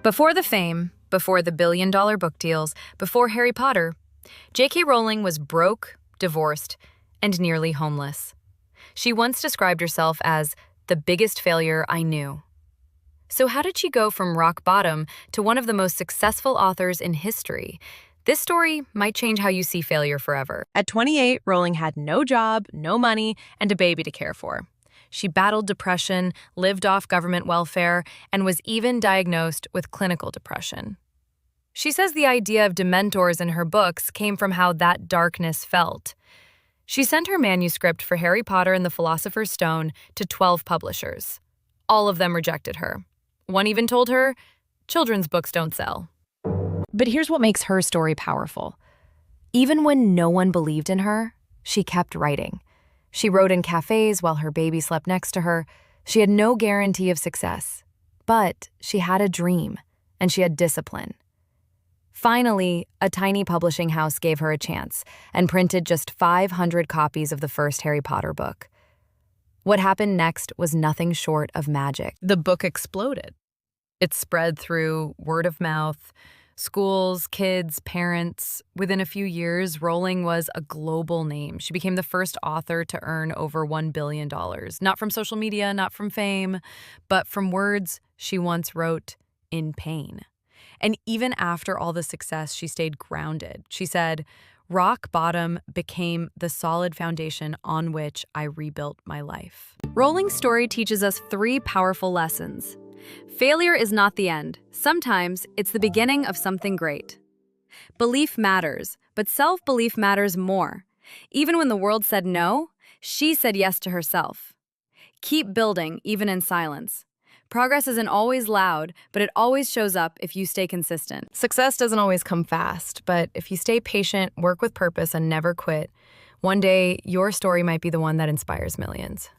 Before the fame, before the billion-dollar book deals, before Harry Potter, J.K. Rowling was broke, divorced, and nearly homeless. She once described herself as the biggest failure I knew. So how did she go from rock bottom to one of the most successful authors in history? This story might change how you see failure forever. At 28, Rowling had no job, no money, and a baby to care for. She battled depression, lived off government welfare, and was even diagnosed with clinical depression. She says the idea of dementors in her books came from how that darkness felt. She sent her manuscript for Harry Potter and the Philosopher's Stone to 12 publishers. All of them rejected her. One even told her, children's books don't sell. But here's what makes her story powerful. Even when no one believed in her, she kept writing. She wrote in cafes while her baby slept next to her. She had no guarantee of success, but she had a dream, and she had discipline. Finally, a tiny publishing house gave her a chance and printed just 500 copies of the first Harry Potter book. What happened next was nothing short of magic. The book exploded. It spread through word of mouth, schools, kids, parents. Within a few years, Rowling was a global name. She became the first author to earn over $1 billion, not from social media, not from fame, but from words she once wrote in pain. And even after all the success, she stayed grounded. She said, "Rock bottom became the solid foundation on which I rebuilt my life." Rowling's story teaches us 3 powerful lessons. Failure is not the end. Sometimes it's the beginning of something great. Belief matters, but self-belief matters more. Even when the world said no, she said yes to herself. Keep building, even in silence. Progress isn't always loud, but it always shows up if you stay consistent. Success doesn't always come fast, but if you stay patient, work with purpose, and never quit, one day your story might be the one that inspires millions.